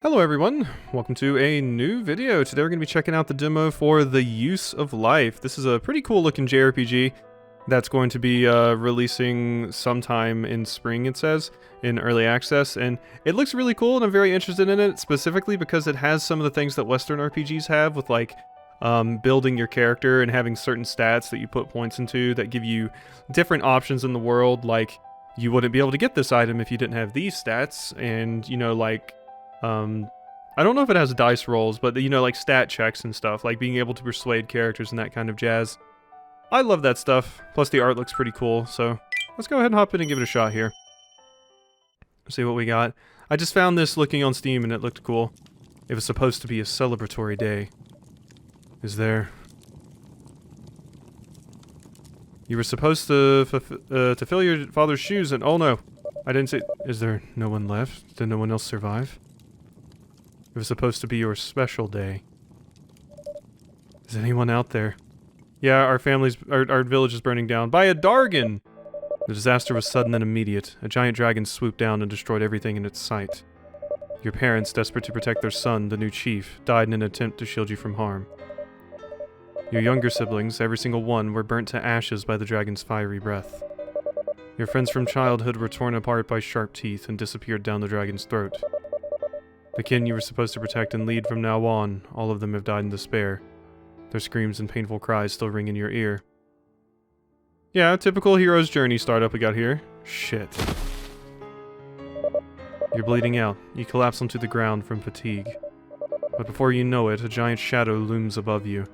Hello everyone, welcome to a new video. Today we're going to be checking out the demo for The Use of Life. This is a pretty cool looking JRPG that's going to be releasing sometime in spring, it says, in early access. And it looks really cool and I'm very interested in it, specifically because it has some of the things that Western RPGs have with like building your character and having certain stats that you put points into that give you different options in the world. Like, you wouldn't be able to get this item if you didn't have these stats, and, you know, like, I don't know if it has dice rolls, but you know, like stat checks and stuff, like being able to persuade characters and that kind of jazz. I love that stuff. Plus the art looks pretty cool, so let's go ahead and hop in and give it a shot here. See what we got. I just found this looking on Steam and it looked cool. It was supposed to be a celebratory day. Is there... You were supposed to fill your father's shoes and... Oh no! I didn't say... Is there no one left? Did no one else survive? It was supposed to be your special day. Is anyone out there? Yeah, our village is burning down by a Dargon! The disaster was sudden and immediate. A giant dragon swooped down and destroyed everything in its sight. Your parents, desperate to protect their son, the new chief, died in an attempt to shield you from harm. Your younger siblings, every single one, were burnt to ashes by the dragon's fiery breath. Your friends from childhood were torn apart by sharp teeth and disappeared down the dragon's throat. The kin you were supposed to protect and lead from now on, all of them have died in despair. Their screams and painful cries still ring in your ear. Yeah, typical hero's journey startup we got here. Shit. You're bleeding out. You collapse onto the ground from fatigue. But before you know it, a giant shadow looms above you.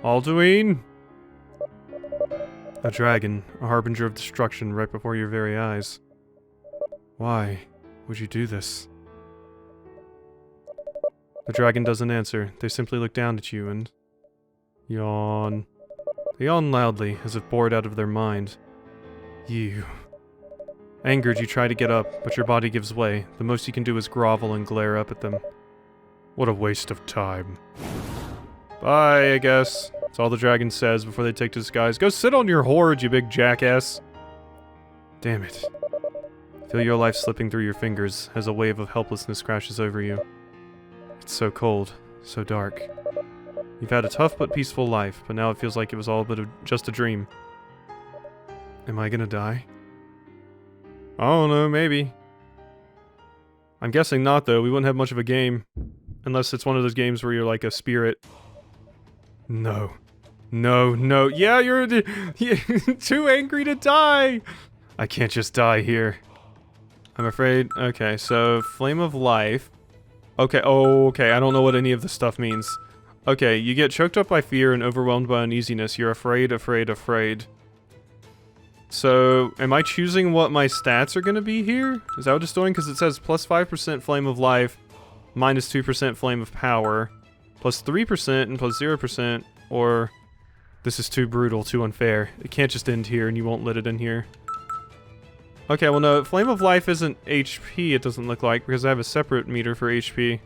Alduin! A dragon, a harbinger of destruction right before your very eyes. Why would you do this? The dragon doesn't answer. They simply look down at you and... yawn. They yawn loudly, as if bored out of their mind. You... Angered, you try to get up, but your body gives way. The most you can do is grovel and glare up at them. What a waste of time. Bye, I guess. That's all the dragon says before they take to the skies. Go sit on your hoard, you big jackass! Damn it. Feel your life slipping through your fingers as a wave of helplessness crashes over you. It's so cold, so dark. You've had a tough but peaceful life, but now it feels like it was all but just a dream. Am I gonna die? I don't know, maybe. I'm guessing not, though. We wouldn't have much of a game. Unless it's one of those games where you're like a spirit. No. No, no. Yeah, you're too angry to die! I can't just die here. I'm afraid... Okay, so Flame of Life... Okay, oh, okay, I don't know what any of this stuff means. Okay, you get choked up by fear and overwhelmed by uneasiness. You're afraid, afraid, afraid. So, am I choosing what my stats are gonna be here? Is that what it's doing? Because it says plus 5% Flame of Life, minus 2% Flame of Power, plus 3% and plus 0%, or... This is too brutal, too unfair. It can't just end here and you won't let it in here. Okay, well no, Flame of Life isn't HP, it doesn't look like, because I have a separate meter for HP. I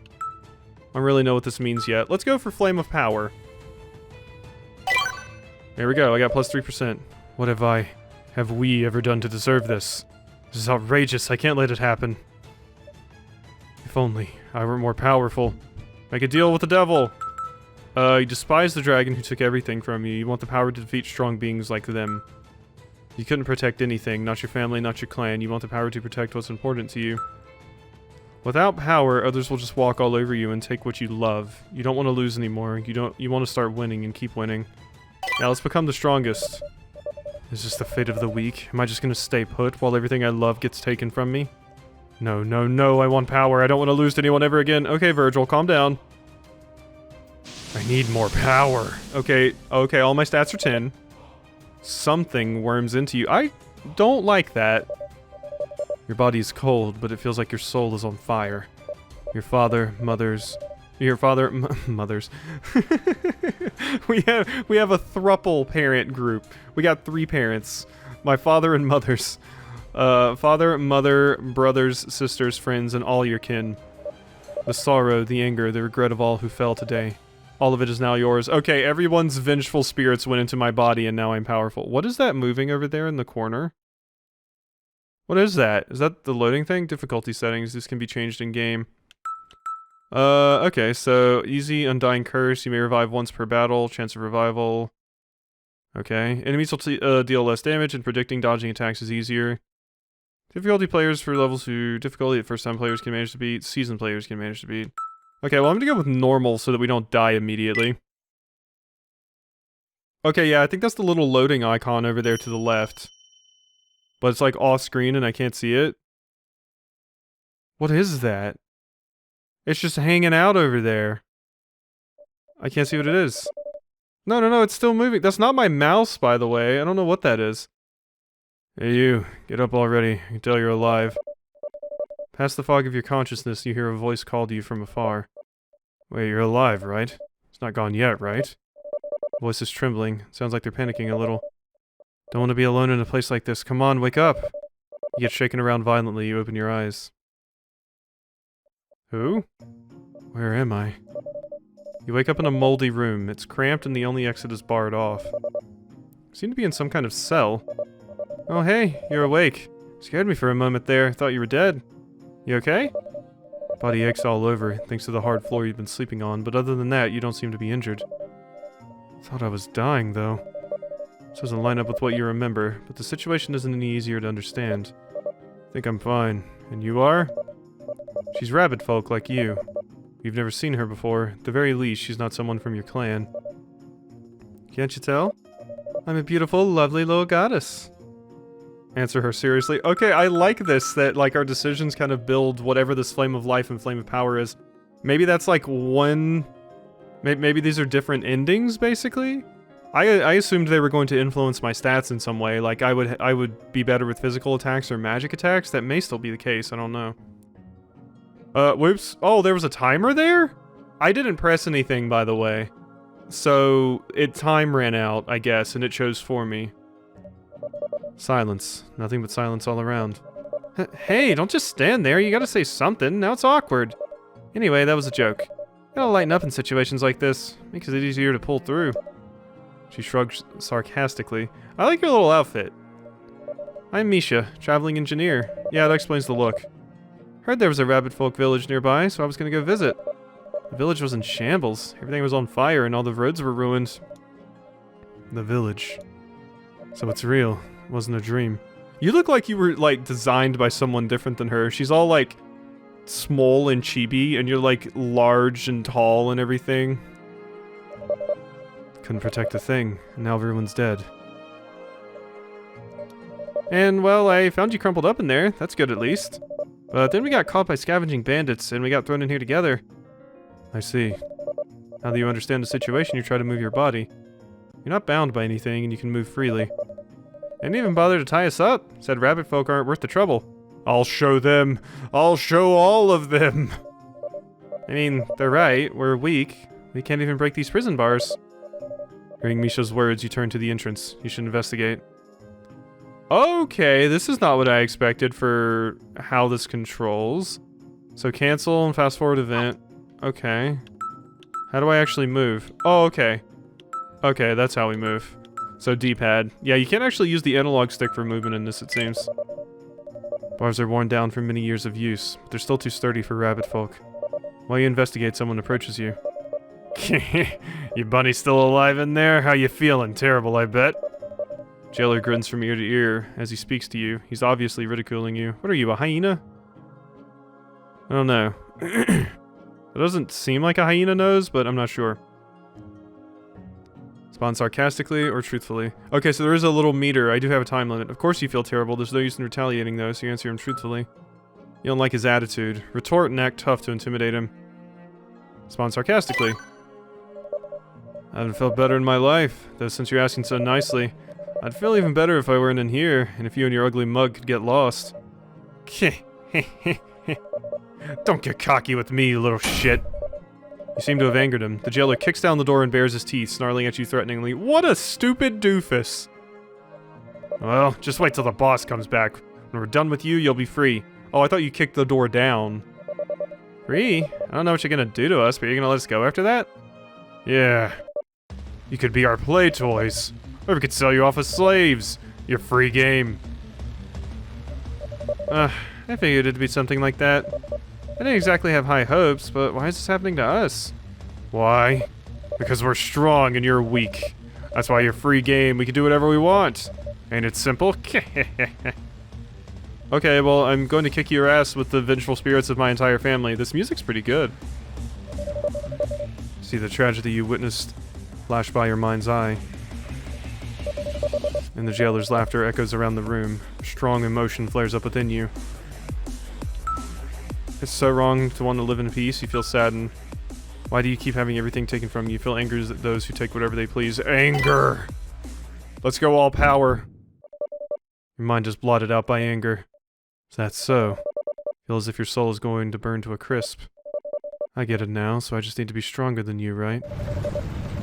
don't really know what this means yet. Let's go for Flame of Power. There we go, I got plus 3%. What have we ever done to deserve this? This is outrageous, I can't let it happen. If only I were more powerful. Make a deal with the devil! You despise the dragon who took everything from you. You want the power to defeat strong beings like them. You couldn't protect anything, not your family, not your clan. You want the power to protect what's important to you. Without power, others will just walk all over you and take what you love. You don't want to lose anymore. You want to start winning and keep winning. Now let's become the strongest. Is this the fate of the weak? Am I just gonna stay put while everything I love gets taken from me? No, no, no, I want power. I don't want to lose to anyone ever again. Okay, Virgil, calm down. I need more power. Okay, okay, all my stats are 10. Something worms into you. I don't like that. Your body is cold, but it feels like your soul is on fire. Your father, mothers... Your father... mothers. we have a thruple parent group. We got 3 parents. My father and mothers. Father, mother, brothers, sisters, friends, and all your kin. The sorrow, the anger, the regret of all who fell today. All of it is now yours. Okay, everyone's vengeful spirits went into my body and now I'm powerful. What is that moving over there in the corner? What is that? Is that the loading thing? Difficulty settings. This can be changed in game. Okay, so easy, undying curse. You may revive once per battle. Chance of revival. Okay. Enemies will deal less damage, and predicting dodging attacks is easier. Difficulty players for levels who difficulty first time players can manage to beat. Seasoned players can manage to beat. Okay, well I'm gonna go with normal so that we don't die immediately. Okay, yeah, I think that's the little loading icon over there to the left. But it's like off screen and I can't see it. What is that? It's just hanging out over there. I can't see what it is. No, it's still moving. That's not my mouse, by the way. I don't know what that is. Hey you, get up already. I can tell you're alive. Past the fog of your consciousness, you hear a voice call to you from afar. Wait, you're alive, right? It's not gone yet, right? The voice is trembling. Sounds like they're panicking a little. Don't want to be alone in a place like this. Come on, wake up! You get shaken around violently. You open your eyes. Who? Where am I? You wake up in a moldy room. It's cramped and the only exit is barred off. You seem to be in some kind of cell. Oh hey, you're awake. Scared me for a moment there. Thought you were dead. You okay? Body aches all over, thanks to the hard floor you've been sleeping on, but other than that, you don't seem to be injured. Thought I was dying, though. This doesn't line up with what you remember, but the situation isn't any easier to understand. Think I'm fine. And you are? She's rabbit folk like you. You've never seen her before. At the very least, she's not someone from your clan. Can't you tell? I'm a beautiful, lovely little goddess. Answer her seriously. Okay, I like this, that like our decisions kind of build whatever this flame of life and flame of power is. Maybe that's like one... Maybe these are different endings, basically? I assumed they were going to influence my stats in some way, like I would be better with physical attacks or magic attacks. That may still be the case, I don't know. Whoops. Oh, there was a timer there? I didn't press anything, by the way. So, time ran out, I guess, and it chose for me. Silence. Nothing but silence all around. Hey, don't just stand there, you gotta say something, now it's awkward. Anyway, that was a joke. Gotta lighten up in situations like this, makes it easier to pull through. She shrugged sarcastically. I like your little outfit. I'm Misha, traveling engineer. Yeah, that explains the look. Heard there was a rabbit folk village nearby, so I was gonna go visit. The village was in shambles. Everything was on fire and all the roads were ruined. The village. So it's real. It wasn't a dream. You look like you were, like, designed by someone different than her. She's all, like, small and chibi, and you're, like, large and tall and everything. Couldn't protect a thing, and now everyone's dead. And, well, I found you crumpled up in there. That's good, at least. But then we got caught by scavenging bandits, and we got thrown in here together. I see. Now that you understand the situation, you try to move your body. You're not bound by anything, and you can move freely. They didn't even bother to tie us up. Said rabbit folk aren't worth the trouble. I'll show them. I'll show all of them. I mean, they're right. We're weak. We can't even break these prison bars. Hearing Misha's words, you turn to the entrance. You should investigate. Okay, this is not what I expected for how this controls. So cancel and fast forward event. Okay. How do I actually move? Oh, okay. Okay, that's how we move. So D-pad. Yeah, you can't actually use the analog stick for movement in this, it seems. Bars are worn down from many years of use, but they're still too sturdy for rabbit folk. While you investigate, someone approaches you. Your bunny's still alive in there? How you feeling? Terrible, I bet. Jailer grins from ear to ear as he speaks to you. He's obviously ridiculing you. What are you, a hyena? I don't know. It doesn't seem like a hyena knows, but I'm not sure. Respond sarcastically or truthfully. Okay, so there is a little meter. I do have a time limit. Of course you feel terrible. There's no use in retaliating, though, so you answer him truthfully. You don't like his attitude. Retort and act tough to intimidate him. Respond sarcastically. I haven't felt better in my life, though since you're asking so nicely. I'd feel even better if I weren't in here, and if you and your ugly mug could get lost. Don't get cocky with me, you little shit. You seem to have angered him. The jailer kicks down the door and bares his teeth, snarling at you threateningly. What a stupid doofus! Well, just wait till the boss comes back. When we're done with you, you'll be free. Oh, I thought you kicked the door down. Free? I don't know what you're gonna do to us, but you're gonna let us go after that? Yeah. You could be our play toys. Or we could sell you off as slaves. Your free game. I figured it'd be something like that. I didn't exactly have high hopes, but why is this happening to us? Why? Because we're strong and you're weak. That's why you're free game. We can do whatever we want. Ain't it simple? Okay, well, I'm going to kick your ass with the vengeful spirits of my entire family. This music's pretty good. See the tragedy you witnessed flash by your mind's eye. And the jailer's laughter echoes around the room. Strong emotion flares up within you. It's so wrong to want to live in peace. You feel saddened. Why do you keep having everything taken from you? You feel anger at those who take whatever they please. Anger! Let's go all power. Your mind is blotted out by anger. Is that so? Feel as if your soul is going to burn to a crisp. I get it now, so I just need to be stronger than you, right?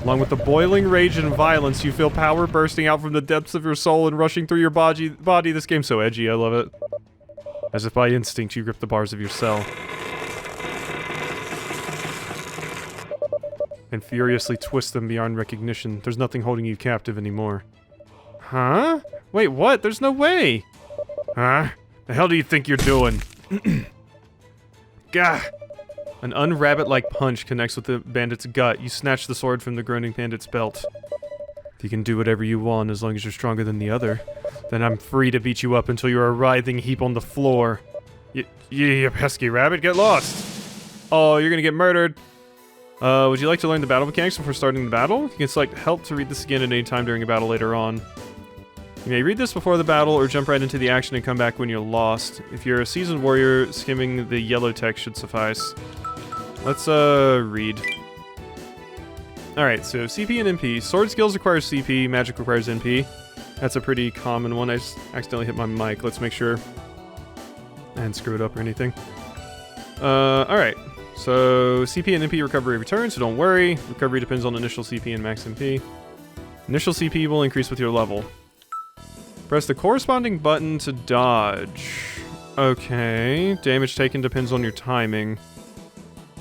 Along with the boiling rage and violence, you feel power bursting out from the depths of your soul and rushing through your body. This game's so edgy, I love it. As if by instinct, you grip the bars of your cell. And furiously twist them beyond recognition. There's nothing holding you captive anymore. Huh? Wait, what? There's no way! Huh? The hell do you think you're doing? Gah! An unrabbit-like punch connects with the bandit's gut. You snatch the sword from the groaning bandit's belt. If you can do whatever you want as long as you're stronger than the other, then I'm free to beat you up until you're a writhing heap on the floor. You pesky rabbit, get lost! Oh, you're gonna get murdered. Would you like to learn the battle mechanics before starting the battle? You can select help to read this again at any time during a battle later on. You may read this before the battle or jump right into the action and come back when you're lost. If you're a seasoned warrior, skimming the yellow text should suffice. Let's, read. Alright, so CP and MP. Sword skills require CP, magic requires NP. That's a pretty common one. I just accidentally hit my mic. Let's make sure I didn't screw it up or anything. Alright. So, CP and MP recovery return, so don't worry. Recovery depends on initial CP and max MP. Initial CP will increase with your level. Press the corresponding button to dodge. Okay. Damage taken depends on your timing.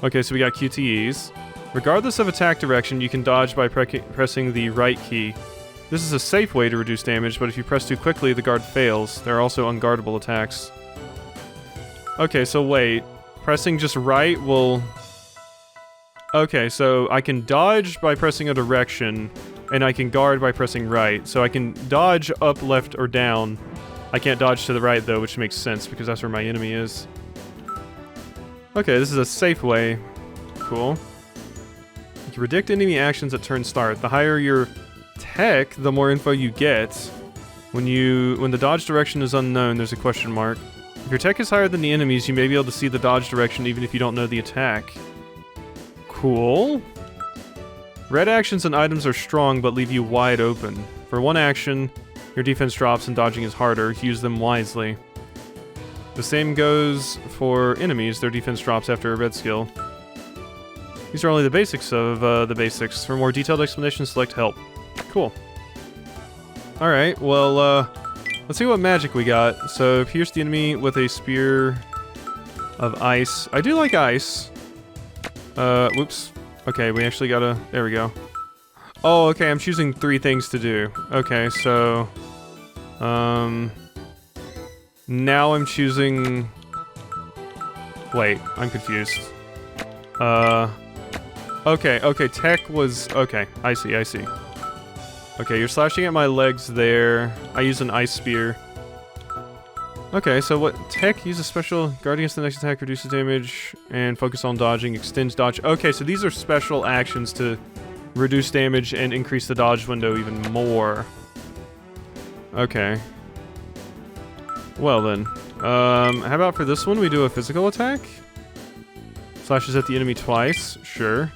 Okay, so we got QTEs. Regardless of attack direction, you can dodge by pressing the right key. This is a safe way to reduce damage, but if you press too quickly, the guard fails. There are also unguardable attacks. Okay, so wait. Pressing just right will... Okay, so I can dodge by pressing a direction, and I can guard by pressing right. So I can dodge up, left, or down. I can't dodge to the right, though, which makes sense, because that's where my enemy is. Okay, this is a safe way. Cool. You can predict enemy actions at turn start. The higher your tech, the more info you get. When the dodge direction is unknown, there's a question mark. If your tech is higher than the enemies, you may be able to see the dodge direction even if you don't know the attack. Cool. Red actions and items are strong but leave you wide open. For one action, your defense drops and dodging is harder. Use them wisely. The same goes for enemies. Their defense drops after a red skill. These are only the basics of the basics. For more detailed explanation, select help. Cool. Alright, well, let's see what magic we got. So, pierce the enemy with a spear of ice. I do like ice. Whoops. Okay, we actually gotta... There we go. Oh, okay, I'm choosing 3 things to do. Okay, so... Now I'm choosing... Wait, I'm confused. Okay, tech was... Okay, I see. Okay, you're slashing at my legs there. I use an ice spear. Okay, so what... Tech, use a special... Guard against the next attack, reduces damage, and focus on dodging, extends dodge. Okay, so these are special actions to reduce damage and increase the dodge window even more. Okay. Well then. How about for this one, we do a physical attack? Slashes at the enemy twice, sure.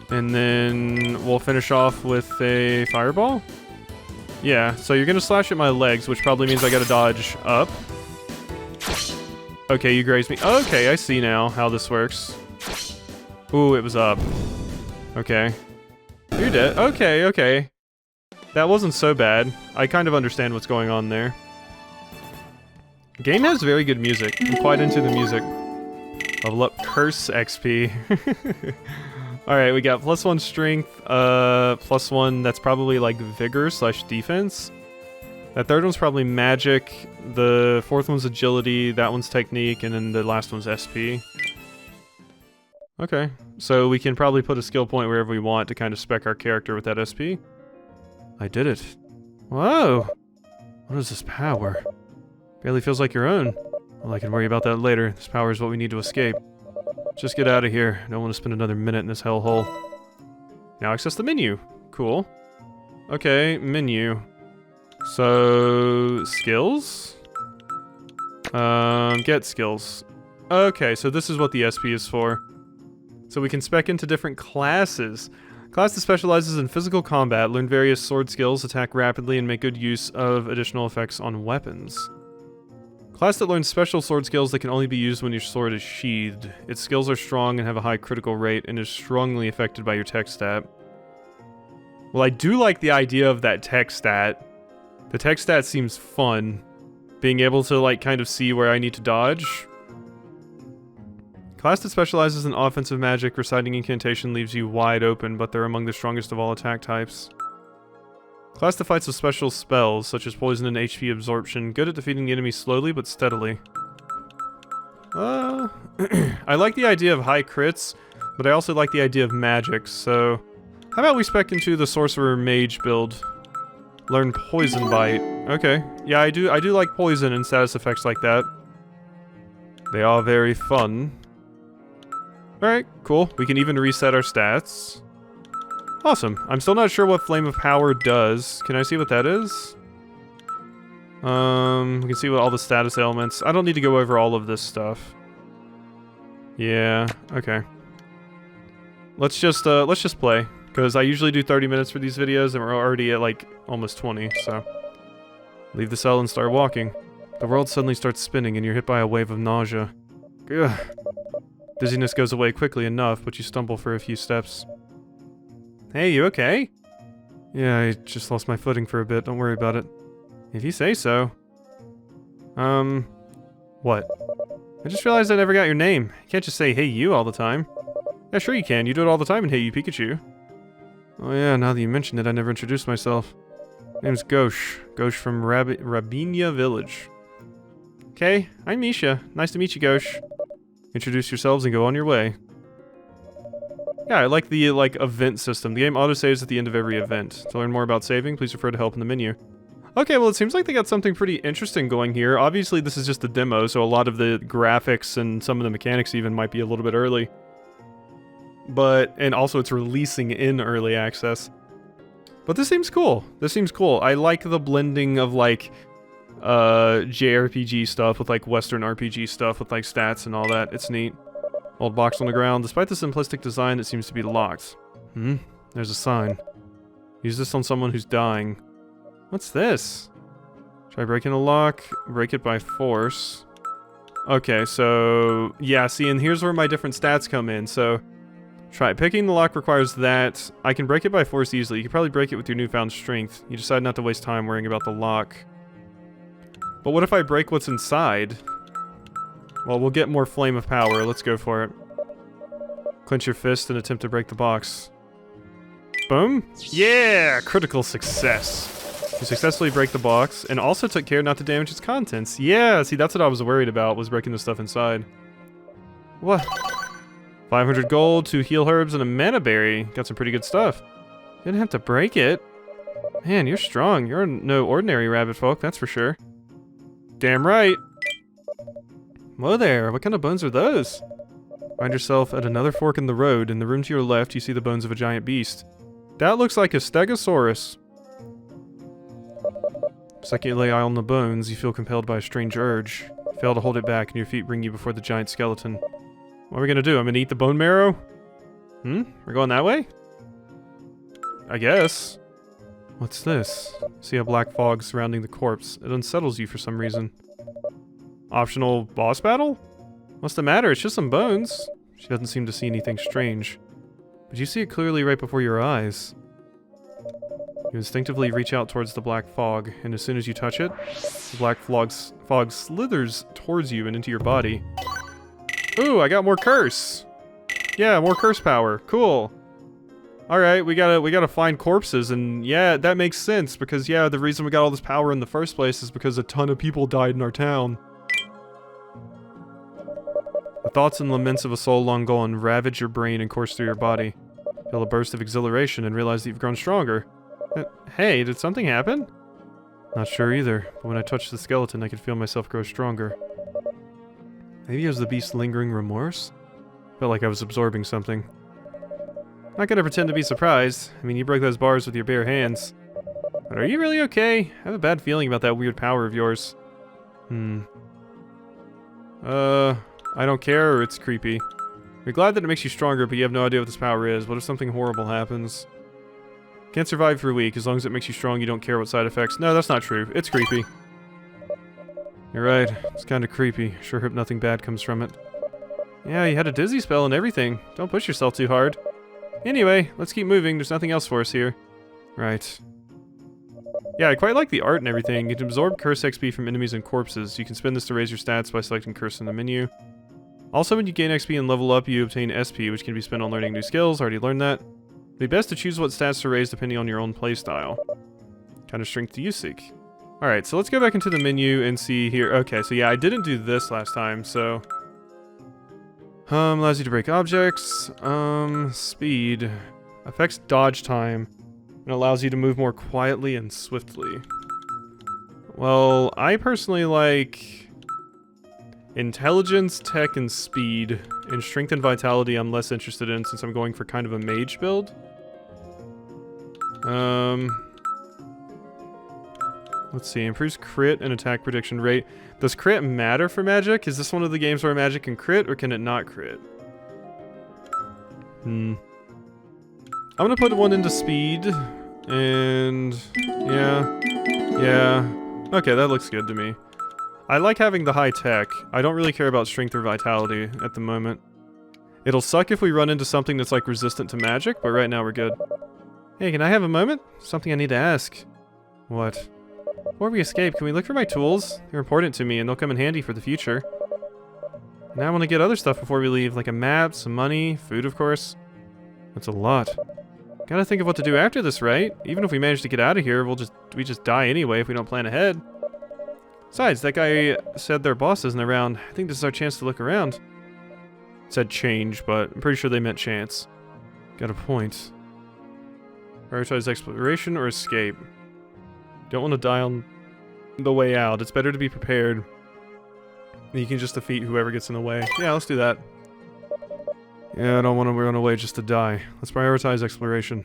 And then we'll finish off with a fireball? Yeah, so you're gonna slash at my legs, which probably means I gotta dodge up. Okay, you grazed me. Okay, I see now how this works. Ooh, it was up. Okay. You're dead. Okay. That wasn't so bad. I kind of understand what's going on there. The game has very good music. I'm quite into the music. Level up curse XP. Alright, we got +1 strength, +1, that's probably like vigor / defense. That third one's probably magic, the fourth one's agility, that one's technique, and then the last one's SP. Okay, so we can probably put a skill point wherever we want to kind of spec our character with that SP. I did it. Whoa! What is this power? Barely feels like your own. Well, I can worry about that later. This power is what we need to escape. Just get out of here. I don't want to spend another minute in this hellhole. Now access the menu. Cool. Okay, menu. So, skills? Get skills. Okay, so this is what the SP is for. So we can spec into different classes. Class that specializes in physical combat, learn various sword skills, attack rapidly, and make good use of additional effects on weapons. Class that learns special sword skills that can only be used when your sword is sheathed. Its skills are strong and have a high critical rate, and is strongly affected by your tech stat. Well, I do like the idea of that tech stat. The tech stat seems fun. Being able to, like, kind of see where I need to dodge. Class that specializes in offensive magic, reciting incantation leaves you wide open, but they're among the strongest of all attack types. Class that fights with special spells, such as poison and HP absorption, good at defeating the enemy slowly but steadily. I like the idea of high crits, but I also like the idea of magic, so... How about we spec into the Sorcerer Mage build? Learn Poison Bite. Okay. Yeah, I do like poison and status effects like that. They are very fun. Alright, cool. We can even reset our stats. Awesome. I'm still not sure what Flame of Power does. Can I see what that is? We can see what all the status ailments. I don't need to go over all of this stuff. Yeah, okay. Let's just play. Because I usually do 30 minutes for these videos, and we're already at, like, almost 20, so... Leave the cell and start walking. The world suddenly starts spinning, and you're hit by a wave of nausea. Ugh. Dizziness goes away quickly enough, but you stumble for a few steps. Hey, you okay? Yeah, I just lost my footing for a bit, don't worry about it. If you say so. What? I just realized I never got your name. You can't just say, hey you, all the time. Yeah, sure you can. You do it all the time in Hey You Pikachu. Oh yeah, now that you mention it, I never introduced myself. Name's Ghosh. Ghosh from Rabinia Village. Okay, I'm Misha. Nice to meet you, Ghosh. Introduce yourselves and go on your way. Yeah, I like the, event system. The game autosaves at the end of every event. To learn more about saving, please refer to help in the menu. Okay, well it seems like they got something pretty interesting going here. Obviously this is just a demo, so a lot of the graphics and some of the mechanics even might be a little bit early. And also it's releasing in early access. But this seems cool. This seems cool. I like the blending of, JRPG stuff with, Western RPG stuff with, stats and all that. It's neat. Old box on the ground. Despite the simplistic design, it seems to be locked. There's a sign. Use this on someone who's dying. What's this? Try breaking a lock. Break it by force. Okay, so... Yeah, see, and here's where my different stats come in, so... Try. Picking the lock requires that. I can break it by force easily. You can probably break it with your newfound strength. You decide not to waste time worrying about the lock. But what if I break what's inside? Well, we'll get more Flame of Power. Let's go for it. Clench your fist and attempt to break the box. Boom. Yeah! Critical success. You successfully break the box, and also took care not to damage its contents. Yeah! See, that's what I was worried about, was breaking the stuff inside. What? 500 gold, 2 heal herbs, and a mana berry. Got some pretty good stuff. Didn't have to break it. Man, you're strong. You're no ordinary rabbit folk, that's for sure. Damn right. Whoa there, what kind of bones are those? Find yourself at another fork in the road. In the room to your left, you see the bones of a giant beast. That looks like a Stegosaurus. The second you lay eye on the bones, you feel compelled by a strange urge. You fail to hold it back, and your feet bring you before the giant skeleton. What are we gonna do? I'm gonna eat the bone marrow? We're going that way? I guess. What's this? See a black fog surrounding the corpse. It unsettles you for some reason. Optional boss battle? What's the matter? It's just some bones. She doesn't seem to see anything strange. But you see it clearly right before your eyes. You instinctively reach out towards the black fog, and as soon as you touch it, the black fog slithers towards you and into your body. Ooh, I got more curse! Yeah, more curse power. Cool. Alright, we gotta find corpses, and yeah, that makes sense, because yeah, the reason we got all this power in the first place is because a ton of people died in our town. The thoughts and laments of a soul long gone ravage your brain and course through your body. Feel a burst of exhilaration and realize that you've grown stronger. Hey, did something happen? Not sure either, but when I touched the skeleton, I could feel myself grow stronger. Maybe it was the beast's lingering remorse? Felt like I was absorbing something. Not gonna pretend to be surprised. I mean, you broke those bars with your bare hands. But are you really okay? I have a bad feeling about that weird power of yours. I don't care, or it's creepy. You're glad that it makes you stronger, but you have no idea what this power is. What if something horrible happens? Can't survive for a week. As long as it makes you strong, you don't care what side effects. No, that's not true. It's creepy. You're right. It's kind of creepy. Sure hope nothing bad comes from it. Yeah, you had a dizzy spell and everything. Don't push yourself too hard. Anyway, let's keep moving. There's nothing else for us here. Right. Yeah, I quite like the art and everything. You can absorb curse XP from enemies and corpses. You can spend this to raise your stats by selecting curse in the menu. Also, when you gain XP and level up, you obtain SP, which can be spent on learning new skills. Already learned that. It'd be best to choose what stats to raise depending on your own playstyle. Kind of strength do you seek? Alright, so let's go back into the menu and see here. Okay, so yeah, I didn't do this last time, so... allows you to break objects. Speed. Affects dodge time. And allows you to move more quietly and swiftly. Well, I personally like... Intelligence, tech, and speed. And strength and vitality I'm less interested in since I'm going for kind of a mage build. Let's see, improves crit and attack prediction rate. Does crit matter for magic? Is this one of the games where magic can crit, or can it not crit? I'm gonna put one into speed, and... yeah. Okay, that looks good to me. I like having the high tech. I don't really care about strength or vitality at the moment. It'll suck if we run into something that's like resistant to magic, but right now we're good. Hey, can I have a moment? Something I need to ask. What? Before we escape, can we look for my tools? They're important to me and they'll come in handy for the future. And I want to get other stuff before we leave, like a map, some money, food of course. That's a lot. Gotta think of what to do after this, right? Even if we manage to get out of here, we just die anyway if we don't plan ahead. Besides, that guy said their boss isn't around. I think this is our chance to look around. It said change, but I'm pretty sure they meant chance. Got a point. Prioritize exploration or escape. Don't want to die on the way out. It's better to be prepared. You can just defeat whoever gets in the way. Yeah, let's do that. Yeah, I don't want to run away just to die. Let's prioritize exploration.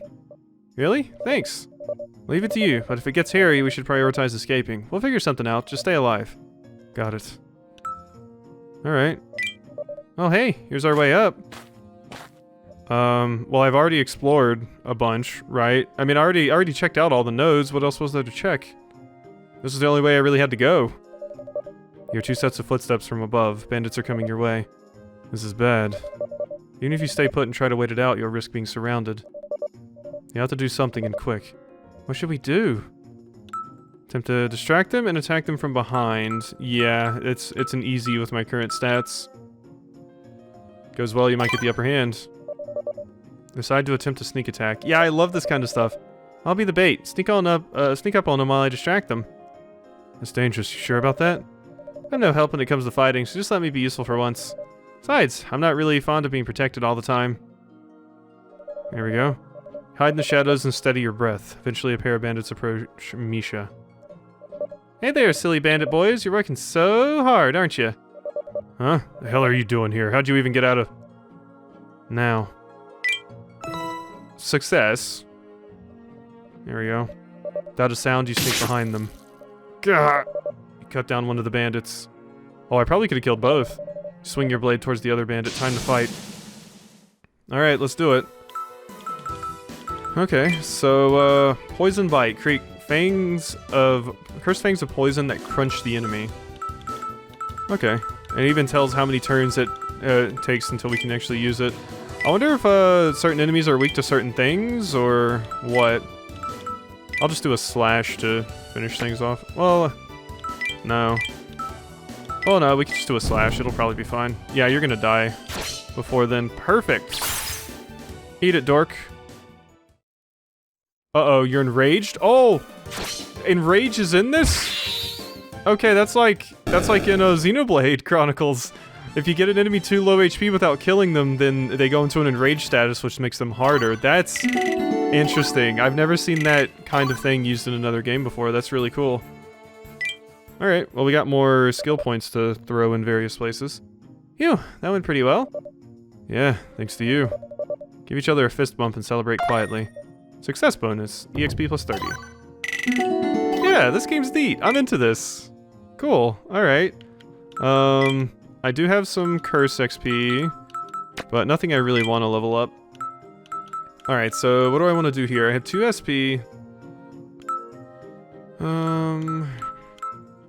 Really? Thanks. Leave it to you, but if it gets hairy, we should prioritize escaping. We'll figure something out. Just stay alive. Got it. Alright. Oh, hey, here's our way up. Well, I've already explored a bunch, right? I mean, I already checked out all the nodes. What else was there to check? This is the only way I really had to go. You're 2 sets of footsteps from above. Bandits are coming your way. This is bad. Even if you stay put and try to wait it out, you'll risk being surrounded. You have to do something and quick. What should we do? Attempt to distract them and attack them from behind. Yeah, it's an easy with my current stats. Goes well, you might get the upper hand. Decide to attempt a sneak attack. Yeah, I love this kind of stuff. I'll be the bait. Sneak up on them while I distract them. That's dangerous. You sure about that? I'm no help when it comes to fighting, so just let me be useful for once. Besides, I'm not really fond of being protected all the time. There we go. Hide in the shadows and steady your breath. Eventually a pair of bandits approach Misha. Hey there, silly bandit boys. You're working so hard, aren't you? Huh? The hell are you doing here? How'd you even get out of... Now. Success. There we go. Without a sound, you sneak behind them. Gah! You cut down one of the bandits. Oh, I probably could have killed both. Swing your blade towards the other bandit. Time to fight. Alright, let's do it. Okay, so, Poison Bite. Create cursed fangs of poison that crunch the enemy. Okay. And it even tells how many turns it takes until we can actually use it. I wonder if certain enemies are weak to certain things, or what. I'll just do a slash to finish things off. Well, no. Oh no, we can just do a slash. It'll probably be fine. Yeah, you're gonna die before then. Perfect. Eat it, dork. Uh-oh, you're enraged? Oh! Enrage is in this? Okay, that's like in Xenoblade Chronicles. If you get an enemy too low HP without killing them, then they go into an enraged status, which makes them harder. That's interesting. I've never seen that kind of thing used in another game before. That's really cool. Alright, well we got more skill points to throw in various places. Phew, that went pretty well. Yeah, thanks to you. Give each other a fist bump and celebrate quietly. Success bonus, EXP plus 30. Yeah, this game's neat. I'm into this. Cool, alright. I do have some curse XP, but nothing I really want to level up. Alright, so what do I want to do here? I have 2 SP.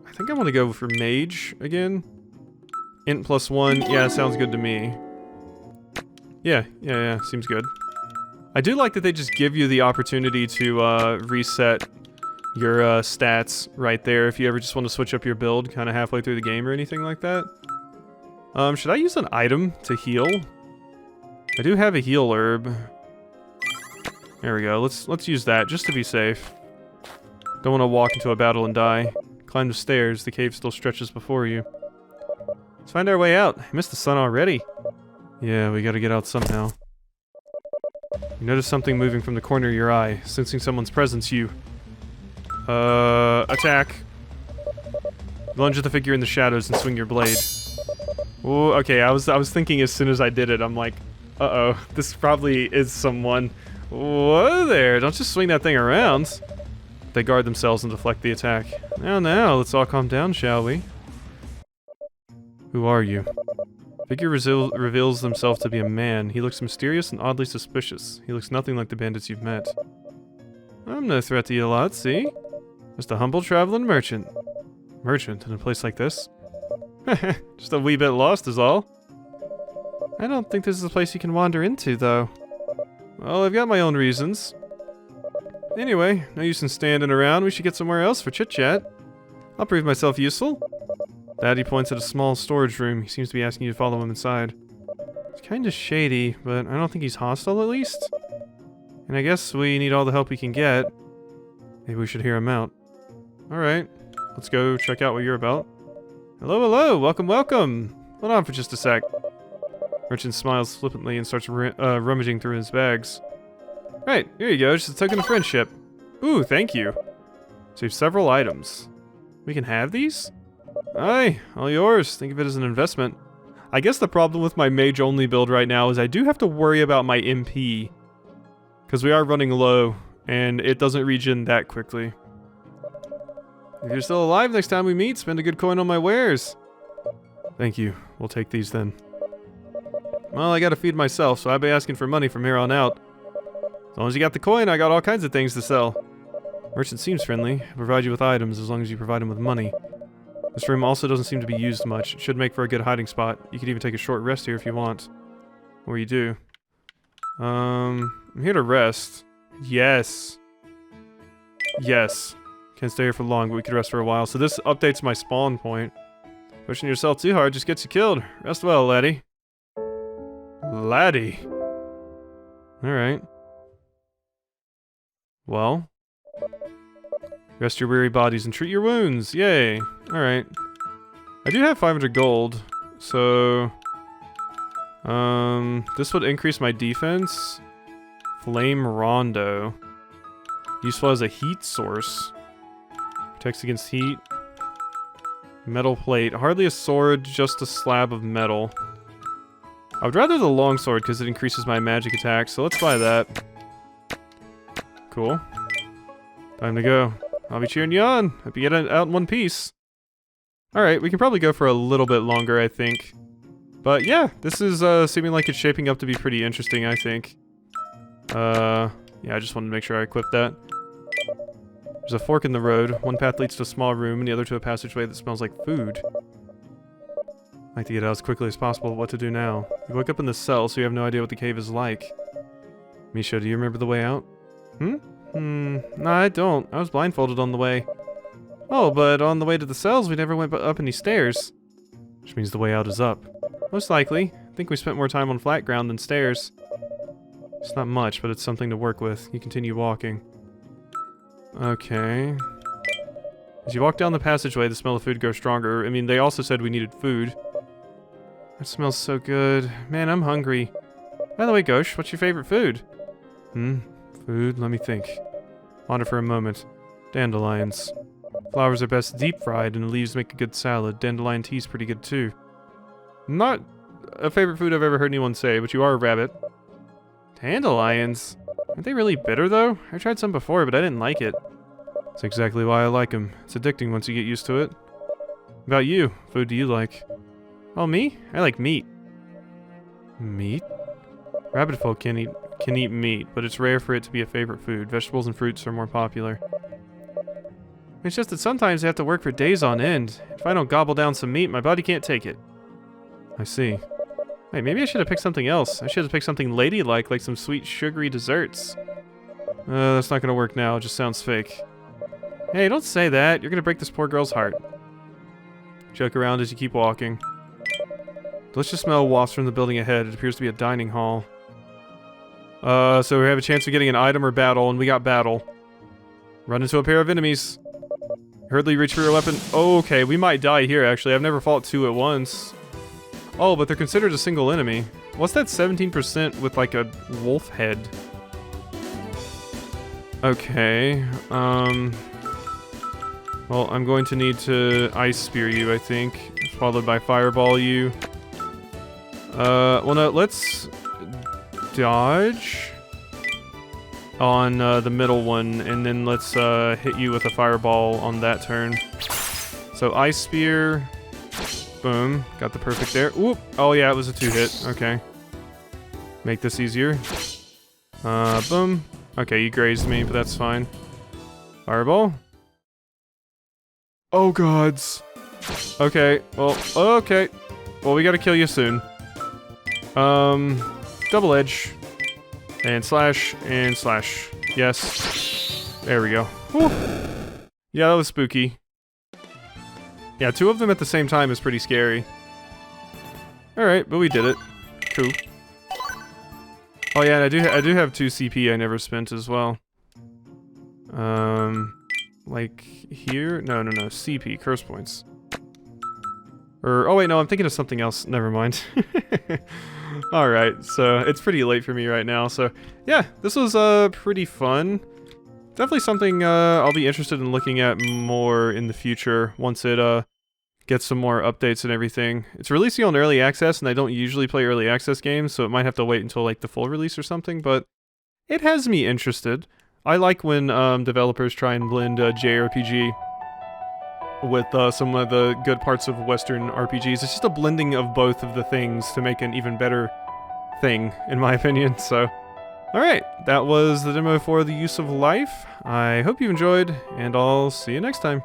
I think I want to go for Mage again. Int plus 1, yeah, sounds good to me. Yeah, seems good. I do like that they just give you the opportunity to reset your stats right there if you ever just want to switch up your build kind of halfway through the game or anything like that. Should I use an item to heal? I do have a heal herb. There we go. Let's use that just to be safe. Don't want to walk into a battle and die. Climb the stairs. The cave still stretches before you. Let's find our way out. I missed the sun already. Yeah, we gotta get out somehow. You notice something moving from the corner of your eye. Sensing someone's presence, you... attack. Lunge at the figure in the shadows and swing your blade. Ooh, okay, I was thinking as soon as I did it, I'm like, uh-oh, this probably is someone. Whoa there, don't just swing that thing around. They guard themselves and deflect the attack. Now, let's all calm down, shall we? Who are you? Figure reveals himself to be a man. He looks mysterious and oddly suspicious. He looks nothing like the bandits you've met. I'm no threat to you lot, see? Just a humble traveling merchant. Merchant in a place like this? Just a wee bit lost is all. I don't think this is a place you can wander into, though. Well, I've got my own reasons. Anyway, no use in standing around. We should get somewhere else for chit-chat. I'll prove myself useful. Daddy points at a small storage room. He seems to be asking you to follow him inside. It's kinda shady, but I don't think he's hostile at least. And I guess we need all the help we can get. Maybe we should hear him out. Alright, let's go check out what you're about. Hello, welcome. Hold on for just a sec. Merchant smiles flippantly and starts rummaging through his bags. Right, here you go, just a token of friendship. Ooh, thank you. Save several items. We can have these? Aye, all yours. Think of it as an investment. I guess the problem with my mage-only build right now is I do have to worry about my MP. Because we are running low, and it doesn't regen that quickly. If you're still alive next time we meet, spend a good coin on my wares. Thank you. We'll take these then. Well, I gotta feed myself, so I'll be asking for money from here on out. As long as you got the coin, I got all kinds of things to sell. Merchant seems friendly. He'll provide you with items as long as you provide him with money. This room also doesn't seem to be used much. It should make for a good hiding spot. You could even take a short rest here if you want. Or you do. I'm here to rest. Yes. Yes. Can't stay here for long, but we could rest for a while. So this updates my spawn point. Pushing yourself too hard just gets you killed. Rest well, laddie. Laddie. Alright. Well. Rest your weary bodies and treat your wounds. Yay. Alright. I do have 500 gold. So... this would increase my defense. Flame Rondo. Useful as a heat source. Protects against heat. Metal plate. Hardly a sword, just a slab of metal. I would rather the longsword because it increases my magic attack, so let's buy that. Cool. Time to go. I'll be cheering you on. Hope you get out in one piece. Alright, we can probably go for a little bit longer, I think. But yeah, this is seeming like it's shaping up to be pretty interesting, I think. Yeah, I just wanted to make sure I equipped that. There's a fork in the road. One path leads to a small room, and the other to a passageway that smells like food. I like to get out as quickly as possible. What to do now? You woke up in the cell, so you have no idea what the cave is like. Misha, do you remember the way out? No, I don't. I was blindfolded on the way. Oh, but on the way to the cells, we never went up any stairs. Which means the way out is up. Most likely. I think we spent more time on flat ground than stairs. It's not much, but it's something to work with. You continue walking. Okay. As you walk down the passageway, the smell of food grows stronger. I mean, they also said we needed food. That smells so good. Man, I'm hungry. By the way, Ghosh, what's your favorite food? Food? Let me think. Ponder for a moment. Dandelions. Flowers are best deep fried, and the leaves make a good salad. Dandelion tea's pretty good too. Not a favorite food I've ever heard anyone say, but you are a rabbit. Dandelions? Aren't they really bitter though? I tried some before, but I didn't like it. That's exactly why I like them. It's addicting once you get used to it. What about you? What food do you like? Oh, me? I like meat. Meat? Rabbit folk can eat meat, but it's rare for it to be a favorite food. Vegetables and fruits are more popular. It's just that sometimes I have to work for days on end. If I don't gobble down some meat, my body can't take it. I see. Hey, maybe I should have picked something else. I should have picked something ladylike, like some sweet, sugary desserts. That's not gonna work now. It just sounds fake. Hey, don't say that. You're gonna break this poor girl's heart. Joke around as you keep walking. Delicious smell wafts from the building ahead. It appears to be a dining hall. So we have a chance of getting an item or battle, and we got battle. Run into a pair of enemies. Hurriedly reach for your weapon. Oh, okay, we might die here, actually. I've never fought two at once. Oh, but they're considered a single enemy. What's that 17% with, like, a wolf head? Okay, well, I'm going to need to Ice Spear you, I think. Followed by Fireball you. Well, no, let's dodge on the middle one, and then let's hit you with a Fireball on that turn. So Ice Spear, boom, got the perfect there. Oop! Oh yeah, it was a 2-hit. Okay, make this easier. Boom. Okay, you grazed me, but that's fine. Fireball. Oh gods. Okay, well, okay. Well, we gotta kill you soon. Double edge. And slash, and slash. Yes. There we go. Whew. Yeah, that was spooky. Yeah, two of them at the same time is pretty scary. Alright, but we did it. Cool. Oh yeah, and I do have 2 CP I never spent as well. Like here? No, CP, curse points. Or, oh wait, no, I'm thinking of something else. Never mind. Alright, so it's pretty late for me right now, so yeah, this was pretty fun. Definitely something I'll be interested in looking at more in the future once it gets some more updates and everything. It's releasing on early access, and I don't usually play early access games, so it might have to wait until like the full release or something, but it has me interested. I like when developers try and blend JRPG with some of the good parts of Western RPGs. It's just a blending of both of the things to make an even better thing, in my opinion. So, alright, that was the demo for The Use of Life. I hope you enjoyed, and I'll see you next time.